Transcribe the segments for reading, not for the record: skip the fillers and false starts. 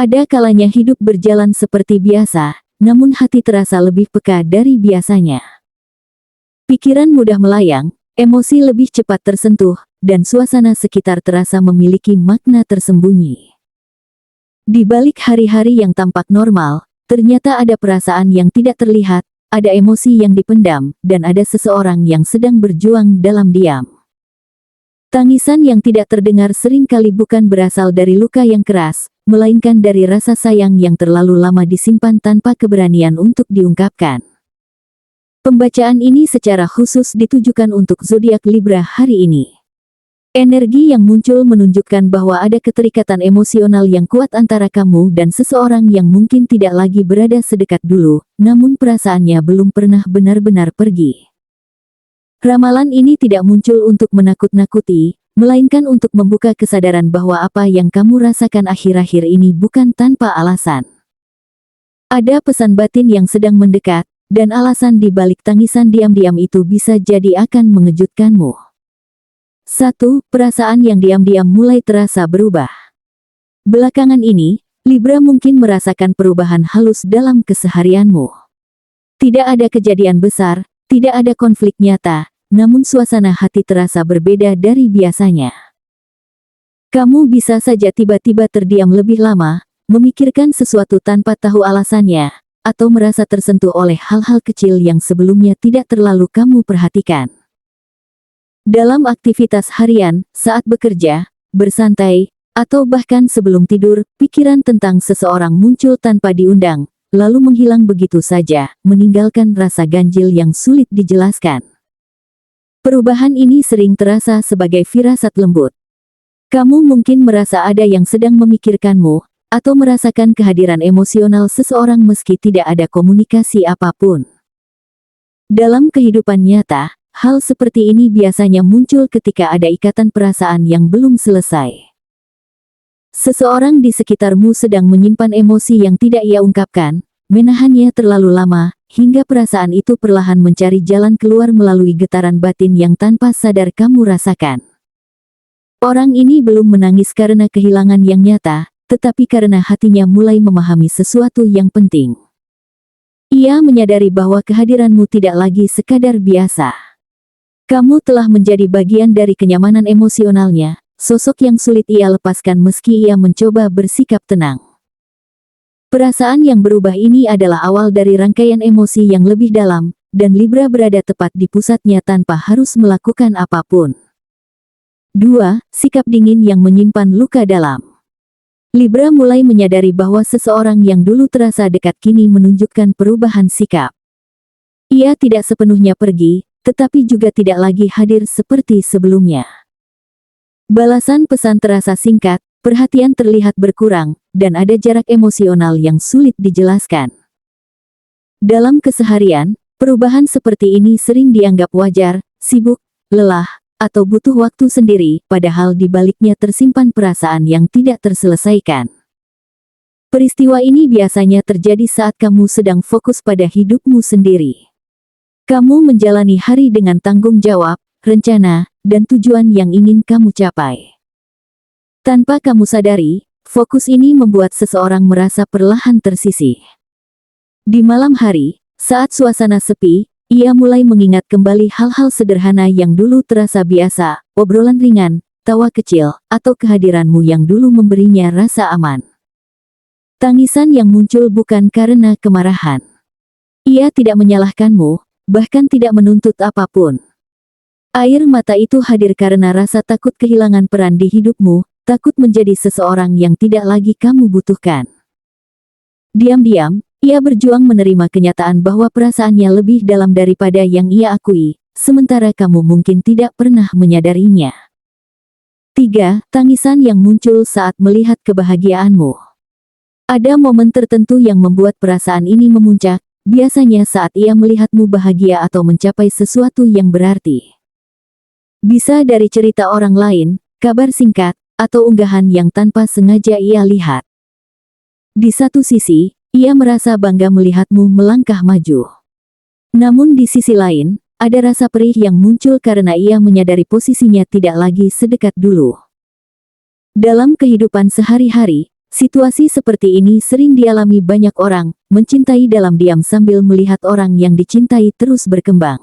Ada kalanya hidup berjalan seperti biasa, namun hati terasa lebih peka dari biasanya. Pikiran mudah melayang, emosi lebih cepat tersentuh, dan suasana sekitar terasa memiliki makna tersembunyi. Di balik hari-hari yang tampak normal, ternyata ada perasaan yang tidak terlihat, ada emosi yang dipendam, dan ada seseorang yang sedang berjuang dalam diam. Tangisan yang tidak terdengar seringkali bukan berasal dari luka yang keras, melainkan dari rasa sayang yang terlalu lama disimpan tanpa keberanian untuk diungkapkan. Pembacaan ini secara khusus ditujukan untuk zodiak Libra hari ini. Energi yang muncul menunjukkan bahwa ada keterikatan emosional yang kuat antara kamu dan seseorang yang mungkin tidak lagi berada sedekat dulu, namun perasaannya belum pernah benar-benar pergi. Ramalan ini tidak muncul untuk menakut-nakuti, melainkan untuk membuka kesadaran bahwa apa yang kamu rasakan akhir-akhir ini bukan tanpa alasan. Ada pesan batin yang sedang mendekat, dan alasan di balik tangisan diam-diam itu bisa jadi akan mengejutkanmu. 1. Perasaan yang diam-diam mulai terasa berubah. Belakangan ini, Libra mungkin merasakan perubahan halus dalam keseharianmu. Tidak ada kejadian besar, tidak ada konflik nyata, namun suasana hati terasa berbeda dari biasanya. Kamu bisa saja tiba-tiba terdiam lebih lama, memikirkan sesuatu tanpa tahu alasannya, atau merasa tersentuh oleh hal-hal kecil yang sebelumnya tidak terlalu kamu perhatikan. Dalam aktivitas harian, saat bekerja, bersantai, atau bahkan sebelum tidur, pikiran tentang seseorang muncul tanpa diundang, lalu menghilang begitu saja, meninggalkan rasa ganjil yang sulit dijelaskan. Perubahan ini sering terasa sebagai firasat lembut. Kamu mungkin merasa ada yang sedang memikirkanmu, atau merasakan kehadiran emosional seseorang meski tidak ada komunikasi apapun. Dalam kehidupan nyata, hal seperti ini biasanya muncul ketika ada ikatan perasaan yang belum selesai. Seseorang di sekitarmu sedang menyimpan emosi yang tidak ia ungkapkan, menahannya terlalu lama, hingga perasaan itu perlahan mencari jalan keluar melalui getaran batin yang tanpa sadar kamu rasakan. Orang ini belum menangis karena kehilangan yang nyata, tetapi karena hatinya mulai memahami sesuatu yang penting. Ia menyadari bahwa kehadiranmu tidak lagi sekadar biasa. Kamu telah menjadi bagian dari kenyamanan emosionalnya, sosok yang sulit ia lepaskan meski ia mencoba bersikap tenang. Perasaan yang berubah ini adalah awal dari rangkaian emosi yang lebih dalam, dan Libra berada tepat di pusatnya tanpa harus melakukan apapun. 2. Sikap dingin yang menyimpan luka dalam. Libra mulai menyadari bahwa seseorang yang dulu terasa dekat kini menunjukkan perubahan sikap. Ia tidak sepenuhnya pergi, tetapi juga tidak lagi hadir seperti sebelumnya. Balasan pesan terasa singkat, perhatian terlihat berkurang, dan ada jarak emosional yang sulit dijelaskan. Dalam keseharian, perubahan seperti ini sering dianggap wajar, sibuk, lelah, atau butuh waktu sendiri, padahal di baliknya tersimpan perasaan yang tidak terselesaikan. Peristiwa ini biasanya terjadi saat kamu sedang fokus pada hidupmu sendiri. Kamu menjalani hari dengan tanggung jawab, rencana, dan tujuan yang ingin kamu capai. Tanpa kamu sadari, fokus ini membuat seseorang merasa perlahan tersisih. Di malam hari, saat suasana sepi, ia mulai mengingat kembali hal-hal sederhana yang dulu terasa biasa, obrolan ringan, tawa kecil, atau kehadiranmu yang dulu memberinya rasa aman. Tangisan yang muncul bukan karena kemarahan. Ia tidak menyalahkanmu, bahkan tidak menuntut apapun. Air mata itu hadir karena rasa takut kehilangan peran di hidupmu, takut menjadi seseorang yang tidak lagi kamu butuhkan. Diam-diam, ia berjuang menerima kenyataan bahwa perasaannya lebih dalam daripada yang ia akui, sementara kamu mungkin tidak pernah menyadarinya. 3. Tangisan yang muncul saat melihat kebahagiaanmu. Ada momen tertentu yang membuat perasaan ini memuncak, biasanya saat ia melihatmu bahagia atau mencapai sesuatu yang berarti. Bisa dari cerita orang lain, kabar singkat, atau unggahan yang tanpa sengaja ia lihat. Di satu sisi, ia merasa bangga melihatmu melangkah maju. Namun di sisi lain, ada rasa perih yang muncul karena ia menyadari posisinya tidak lagi sedekat dulu. Dalam kehidupan sehari-hari, Situasi seperti ini sering dialami banyak orang, mencintai dalam diam sambil melihat orang yang dicintai terus berkembang.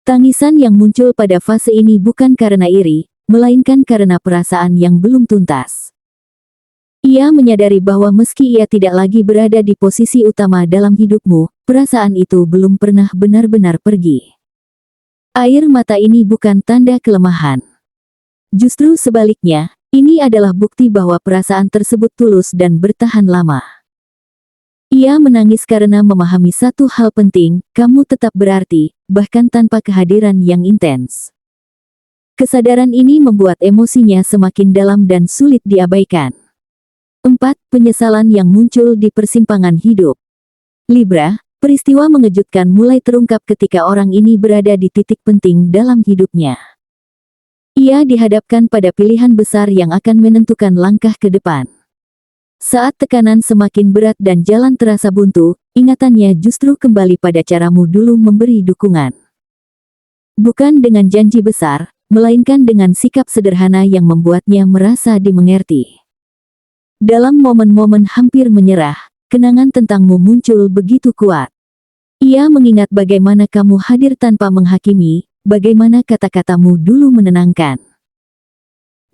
Tangisan yang muncul pada fase ini bukan karena iri, melainkan karena perasaan yang belum tuntas. Ia menyadari bahwa meski ia tidak lagi berada di posisi utama dalam hidupmu, perasaan itu belum pernah benar-benar pergi. Air mata ini bukan tanda kelemahan. Justru sebaliknya, ini adalah bukti bahwa perasaan tersebut tulus dan bertahan lama. Ia menangis karena memahami satu hal penting, kamu tetap berarti, bahkan tanpa kehadiran yang intens. Kesadaran ini membuat emosinya semakin dalam dan sulit diabaikan. 4. Penyesalan yang muncul di persimpangan hidup. Libra, peristiwa mengejutkan mulai terungkap ketika orang ini berada di titik penting dalam hidupnya. Ia dihadapkan pada pilihan besar yang akan menentukan langkah ke depan. Saat tekanan semakin berat dan jalan terasa buntu, ingatannya justru kembali pada caramu dulu memberi dukungan. Bukan dengan janji besar, melainkan dengan sikap sederhana yang membuatnya merasa dimengerti. Dalam momen-momen hampir menyerah, kenangan tentangmu muncul begitu kuat. Ia mengingat bagaimana kamu hadir tanpa menghakimi, bagaimana kata-katamu dulu menenangkan.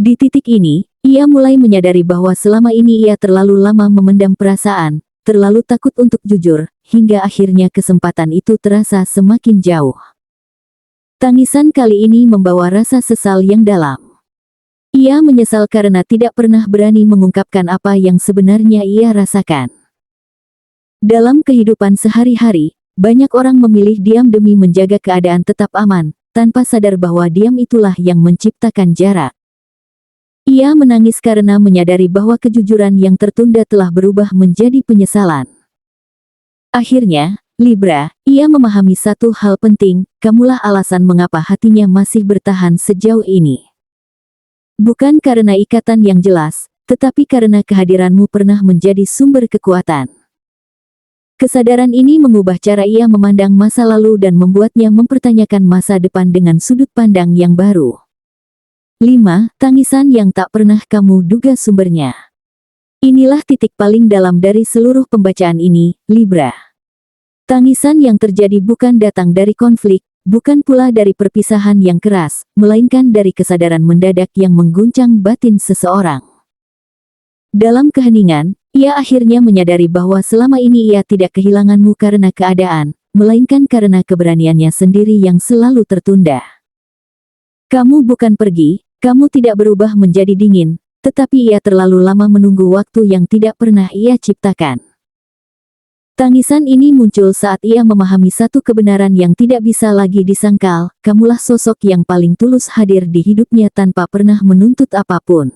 Di titik ini, ia mulai menyadari bahwa selama ini ia terlalu lama memendam perasaan, terlalu takut untuk jujur, hingga akhirnya kesempatan itu terasa semakin jauh. Tangisan kali ini membawa rasa sesal yang dalam. Ia menyesal karena tidak pernah berani mengungkapkan apa yang sebenarnya ia rasakan. Dalam kehidupan sehari-hari, banyak orang memilih diam demi menjaga keadaan tetap aman, tanpa sadar bahwa diam itulah yang menciptakan jarak. Ia menangis karena menyadari bahwa kejujuran yang tertunda telah berubah menjadi penyesalan. Akhirnya, Libra, ia memahami satu hal penting, kamulah alasan mengapa hatinya masih bertahan sejauh ini. Bukan karena ikatan yang jelas, tetapi karena kehadiranmu pernah menjadi sumber kekuatan. Kesadaran ini mengubah cara ia memandang masa lalu dan membuatnya mempertanyakan masa depan dengan sudut pandang yang baru. 5. Tangisan yang tak pernah kamu duga sumbernya. Inilah titik paling dalam dari seluruh pembacaan ini, Libra. Tangisan yang terjadi bukan datang dari konflik, bukan pula dari perpisahan yang keras, melainkan dari kesadaran mendadak yang mengguncang batin seseorang. Dalam keheningan, ia akhirnya menyadari bahwa selama ini ia tidak kehilanganmu karena keadaan, melainkan karena keberaniannya sendiri yang selalu tertunda. Kamu bukan pergi, kamu tidak berubah menjadi dingin, tetapi ia terlalu lama menunggu waktu yang tidak pernah ia ciptakan. Tangisan ini muncul saat ia memahami satu kebenaran yang tidak bisa lagi disangkal, kamulah sosok yang paling tulus hadir di hidupnya tanpa pernah menuntut apapun.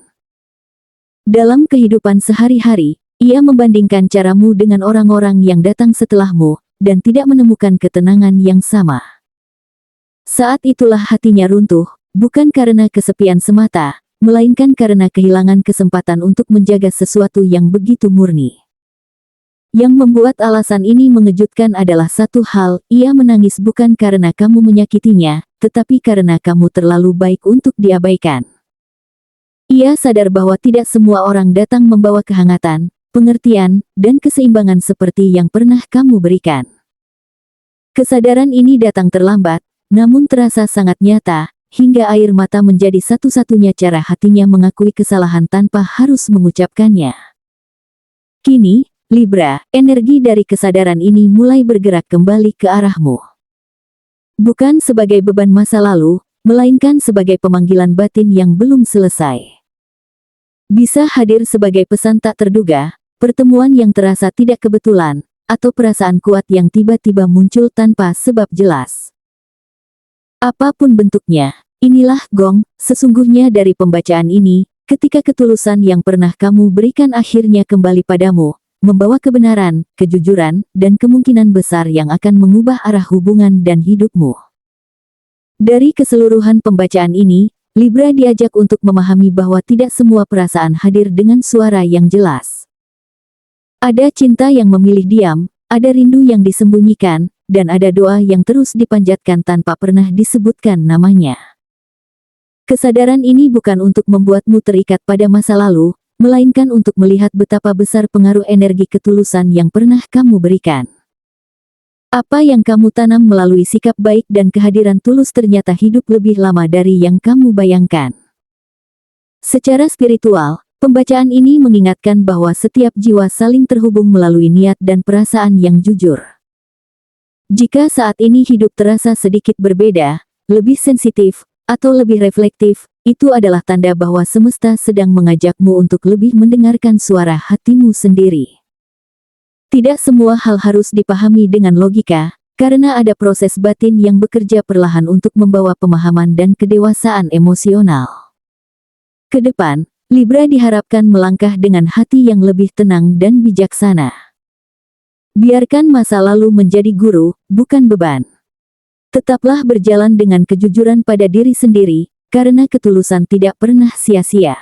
Dalam kehidupan sehari-hari, ia membandingkan caramu dengan orang-orang yang datang setelahmu, dan tidak menemukan ketenangan yang sama. Saat itulah hatinya runtuh, bukan karena kesepian semata, melainkan karena kehilangan kesempatan untuk menjaga sesuatu yang begitu murni. Yang membuat alasan ini mengejutkan adalah satu hal, ia menangis bukan karena kamu menyakitinya, tetapi karena kamu terlalu baik untuk diabaikan. Ia sadar bahwa tidak semua orang datang membawa kehangatan, pengertian, dan keseimbangan seperti yang pernah kamu berikan. Kesadaran ini datang terlambat, namun terasa sangat nyata, hingga air mata menjadi satu-satunya cara hatinya mengakui kesalahan tanpa harus mengucapkannya. Kini, Libra, energi dari kesadaran ini mulai bergerak kembali ke arahmu. Bukan sebagai beban masa lalu, melainkan sebagai pemanggilan batin yang belum selesai. Bisa hadir sebagai pesan tak terduga, pertemuan yang terasa tidak kebetulan, atau perasaan kuat yang tiba-tiba muncul tanpa sebab jelas. Apapun bentuknya, inilah gong, sesungguhnya dari pembacaan ini, ketika ketulusan yang pernah kamu berikan akhirnya kembali padamu, membawa kebenaran, kejujuran, dan kemungkinan besar yang akan mengubah arah hubungan dan hidupmu. Dari keseluruhan pembacaan ini, Libra diajak untuk memahami bahwa tidak semua perasaan hadir dengan suara yang jelas. Ada cinta yang memilih diam, ada rindu yang disembunyikan, dan ada doa yang terus dipanjatkan tanpa pernah disebutkan namanya. Kesadaran ini bukan untuk membuatmu terikat pada masa lalu, melainkan untuk melihat betapa besar pengaruh energi ketulusan yang pernah kamu berikan. Apa yang kamu tanam melalui sikap baik dan kehadiran tulus ternyata hidup lebih lama dari yang kamu bayangkan. Secara spiritual, pembacaan ini mengingatkan bahwa setiap jiwa saling terhubung melalui niat dan perasaan yang jujur. Jika saat ini hidup terasa sedikit berbeda, lebih sensitif, atau lebih reflektif, itu adalah tanda bahwa semesta sedang mengajakmu untuk lebih mendengarkan suara hatimu sendiri. Tidak semua hal harus dipahami dengan logika, karena ada proses batin yang bekerja perlahan untuk membawa pemahaman dan kedewasaan emosional. Ke depan, Libra diharapkan melangkah dengan hati yang lebih tenang dan bijaksana. Biarkan masa lalu menjadi guru, bukan beban. Tetaplah berjalan dengan kejujuran pada diri sendiri, karena ketulusan tidak pernah sia-sia.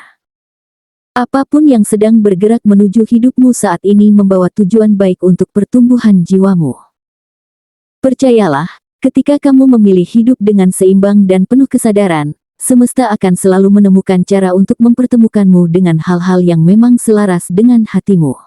Apapun yang sedang bergerak menuju hidupmu saat ini membawa tujuan baik untuk pertumbuhan jiwamu. Percayalah, ketika kamu memilih hidup dengan seimbang dan penuh kesadaran, semesta akan selalu menemukan cara untuk mempertemukanmu dengan hal-hal yang memang selaras dengan hatimu.